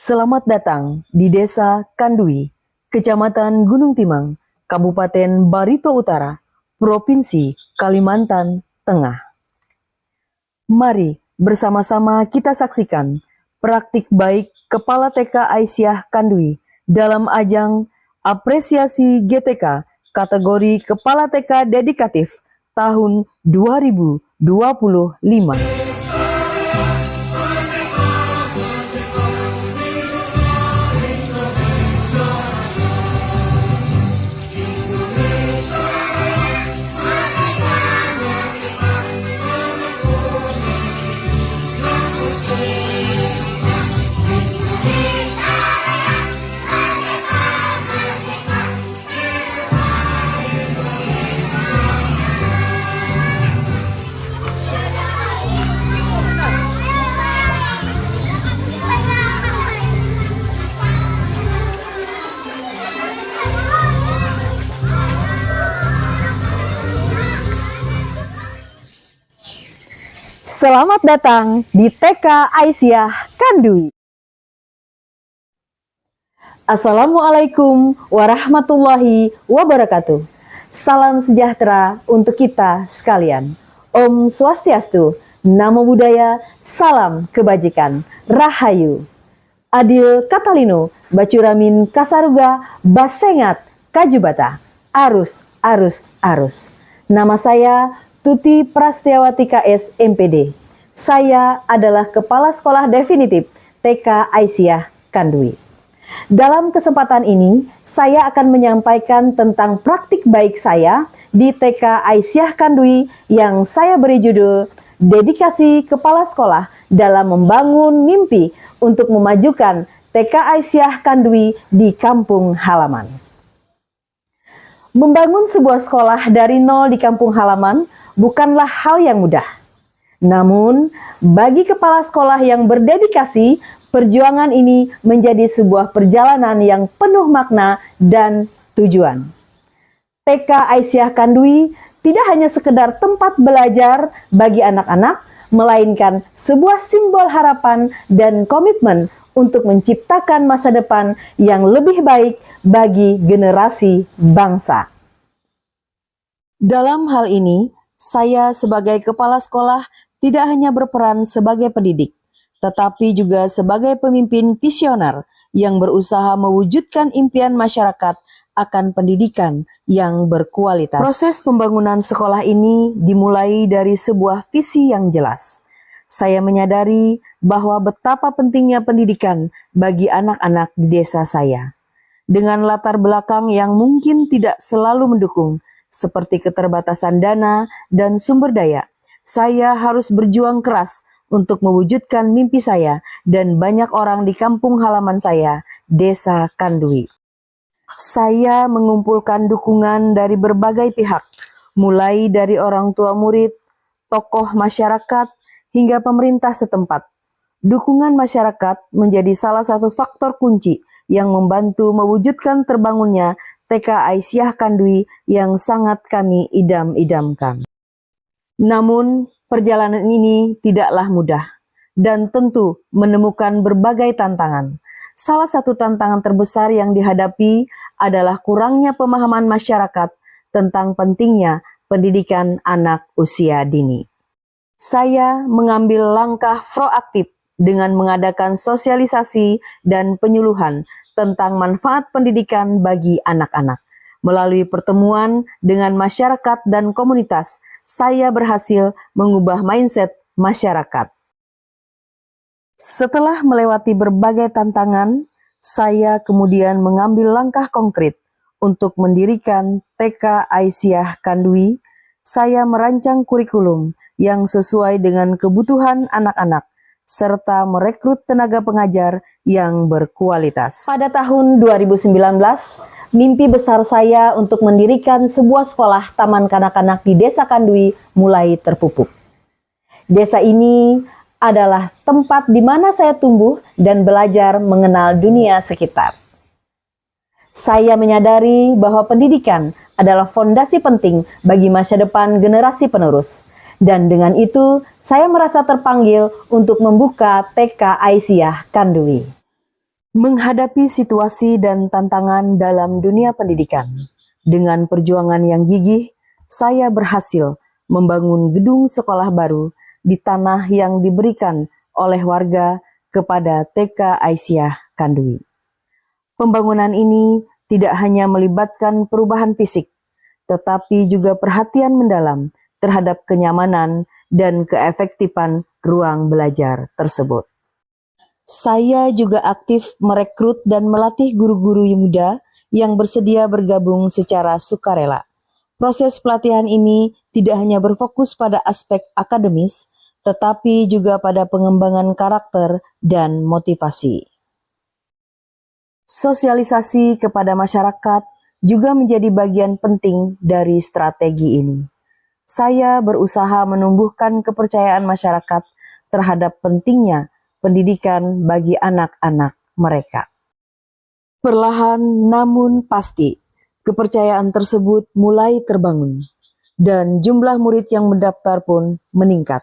Selamat datang di Desa Kandui, Kecamatan Gunung Timang, Kabupaten Barito Utara, Provinsi Kalimantan Tengah. Mari bersama-sama kita saksikan praktik baik Kepala TK Aisyah Kandui dalam ajang apresiasi GTK kategori Kepala TK Dedikatif tahun 2025. Selamat datang di TK Aisyah Kandui. Assalamualaikum warahmatullahi wabarakatuh. Salam sejahtera untuk kita sekalian. Om Swastiastu, Namo Buddhaya, salam kebajikan, Rahayu. Adil Katalino, Bacuramin Kasaruga, Basengat, Kajubata, Arus, Arus, Arus. Nama saya Tuti Prastiawati KS MPD. Saya adalah Kepala Sekolah Definitif TK Aisyah Kandui. Dalam kesempatan ini, saya akan menyampaikan tentang praktik baik saya di TK Aisyah Kandui yang saya beri judul Dedikasi Kepala Sekolah dalam Membangun Mimpi untuk Memajukan TK Aisyah Kandui di Kampung Halaman. Membangun sebuah sekolah dari nol di kampung halaman bukanlah hal yang mudah. Namun, bagi kepala sekolah yang berdedikasi, perjuangan ini menjadi sebuah perjalanan yang penuh makna dan tujuan. TK Aisyah Kandui tidak hanya sekedar tempat belajar bagi anak-anak, melainkan sebuah simbol harapan dan komitmen untuk menciptakan masa depan yang lebih baik bagi generasi bangsa. Dalam hal ini, saya sebagai kepala sekolah tidak hanya berperan sebagai pendidik, tetapi juga sebagai pemimpin visioner yang berusaha mewujudkan impian masyarakat akan pendidikan yang berkualitas. Proses pembangunan sekolah ini dimulai dari sebuah visi yang jelas. Saya menyadari bahwa betapa pentingnya pendidikan bagi anak-anak di desa saya. Dengan latar belakang yang mungkin tidak selalu mendukung, seperti keterbatasan dana dan sumber daya, saya harus berjuang keras untuk mewujudkan mimpi saya dan banyak orang di kampung halaman saya, Desa Kandui. Saya mengumpulkan dukungan dari berbagai pihak, mulai dari orang tua murid, tokoh masyarakat, hingga pemerintah setempat. Dukungan masyarakat menjadi salah satu faktor kunci yang membantu mewujudkan terbangunnya TK Aisyah Kandui yang sangat kami idam-idamkan. Namun, perjalanan ini tidaklah mudah dan tentu menemukan berbagai tantangan. Salah satu tantangan terbesar yang dihadapi adalah kurangnya pemahaman masyarakat tentang pentingnya pendidikan anak usia dini. Saya mengambil langkah proaktif dengan mengadakan sosialisasi dan penyuluhan tentang manfaat pendidikan bagi anak-anak. Melalui pertemuan dengan masyarakat dan komunitas, saya berhasil mengubah mindset masyarakat. Setelah melewati berbagai tantangan, saya kemudian mengambil langkah konkret untuk mendirikan TK Aisyah Kandui. Saya merancang kurikulum yang sesuai dengan kebutuhan anak-anak, serta merekrut tenaga pengajar yang berkualitas. Pada tahun 2019, mimpi besar saya untuk mendirikan sebuah sekolah taman kanak-kanak di Desa Kandui mulai terpupuk. Desa ini adalah tempat di mana saya tumbuh dan belajar mengenal dunia sekitar. Saya menyadari bahwa pendidikan adalah fondasi penting bagi masa depan generasi penerus. Dan dengan itu, saya merasa terpanggil untuk membuka TK Aisyah Kandui. Menghadapi situasi dan tantangan dalam dunia pendidikan, dengan perjuangan yang gigih, saya berhasil membangun gedung sekolah baru di tanah yang diberikan oleh warga kepada TK Aisyah Kandui. Pembangunan ini tidak hanya melibatkan perubahan fisik, tetapi juga perhatian mendalam terhadap kenyamanan dan keefektifan ruang belajar tersebut. Saya juga aktif merekrut dan melatih guru-guru muda yang bersedia bergabung secara sukarela. Proses pelatihan ini tidak hanya berfokus pada aspek akademis, tetapi juga pada pengembangan karakter dan motivasi. Sosialisasi kepada masyarakat juga menjadi bagian penting dari strategi ini. Saya berusaha menumbuhkan kepercayaan masyarakat terhadap pentingnya pendidikan bagi anak-anak mereka. Perlahan namun pasti, kepercayaan tersebut mulai terbangun, dan jumlah murid yang mendaftar pun meningkat.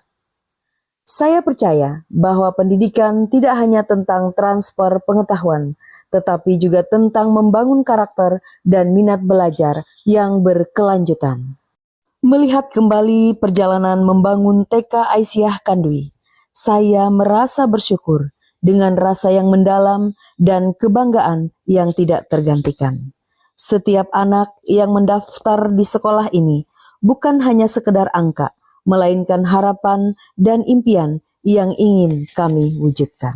Saya percaya bahwa pendidikan tidak hanya tentang transfer pengetahuan, tetapi juga tentang membangun karakter dan minat belajar yang berkelanjutan. Melihat kembali perjalanan membangun TK Aisyah Kandui, saya merasa bersyukur dengan rasa yang mendalam dan kebanggaan yang tidak tergantikan. Setiap anak yang mendaftar di sekolah ini bukan hanya sekedar angka, melainkan harapan dan impian yang ingin kami wujudkan.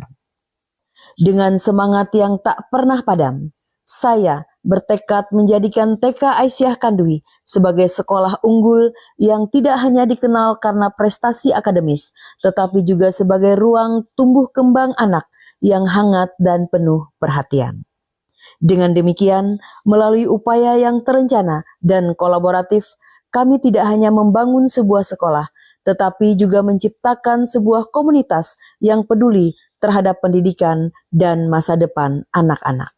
Dengan semangat yang tak pernah padam, saya bertekad menjadikan TK Aisyah Kandui sebagai sekolah unggul yang tidak hanya dikenal karena prestasi akademis, tetapi juga sebagai ruang tumbuh kembang anak yang hangat dan penuh perhatian. Dengan demikian, melalui upaya yang terencana dan kolaboratif, kami tidak hanya membangun sebuah sekolah, tetapi juga menciptakan sebuah komunitas yang peduli terhadap pendidikan dan masa depan anak-anak.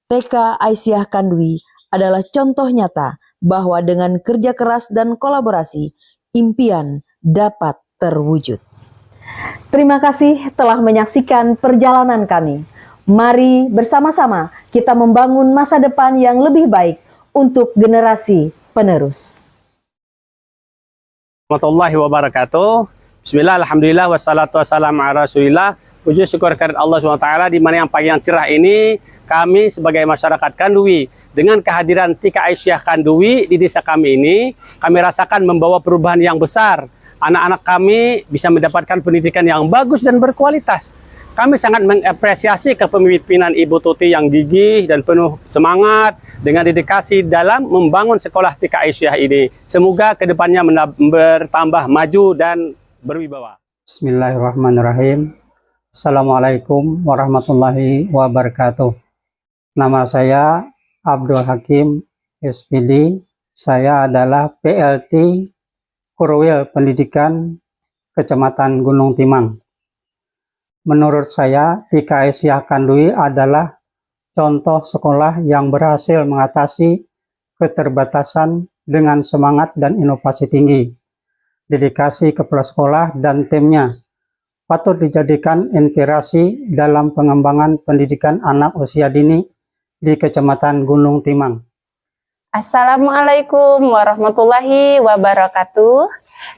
TK Aisyah Kandui adalah contoh nyata bahwa dengan kerja keras dan kolaborasi, impian dapat terwujud. Terima kasih telah menyaksikan perjalanan kami. Mari bersama-sama kita membangun masa depan yang lebih baik untuk generasi penerus. Warahmatullahi wabarakatuh. Bismillah, alhamdulillah, wassalatu wassalamu ala rasulillah. Puji syukur kehadirat Allah SWT, di mana yang pagi yang cerah ini kami sebagai masyarakat Kandui dengan kehadiran TK Aisyah Kandui di desa kami ini, kami rasakan membawa perubahan yang besar. Anak-anak kami bisa mendapatkan pendidikan yang bagus dan berkualitas. Kami sangat mengapresiasi kepemimpinan Ibu Tuti yang gigih dan penuh semangat dengan dedikasi dalam membangun sekolah TK Aisyah ini. Semoga kedepannya bertambah maju dan berwibawa. Bismillahirrahmanirrahim. Assalamualaikum warahmatullahi wabarakatuh. Nama saya Abdul Hakim SPD. Saya adalah PLT Korwil Pendidikan Kecamatan Gunung Timang. Menurut saya, TK Aisyah Kandui adalah contoh sekolah yang berhasil mengatasi keterbatasan dengan semangat dan inovasi tinggi. Dedikasi kepala sekolah dan timnya patut dijadikan inspirasi dalam pengembangan pendidikan anak usia dini di Kecamatan Gunung Timang. Assalamualaikum warahmatullahi wabarakatuh.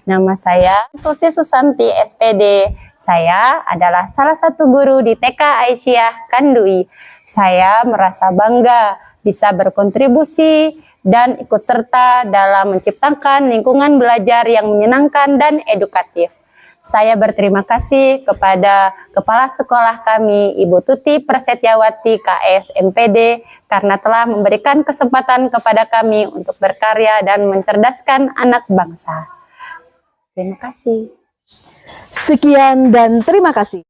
Nama saya Susi Susanti SPD. Saya adalah salah satu guru di TK Aisyah Kandui. Saya merasa bangga bisa berkontribusi dan ikut serta dalam menciptakan lingkungan belajar yang menyenangkan dan edukatif. Saya berterima kasih kepada Kepala Sekolah kami, Ibu Tuti Prasetyawati KS MPD, karena telah memberikan kesempatan kepada kami untuk berkarya dan mencerdaskan anak bangsa. Terima kasih. Sekian dan terima kasih.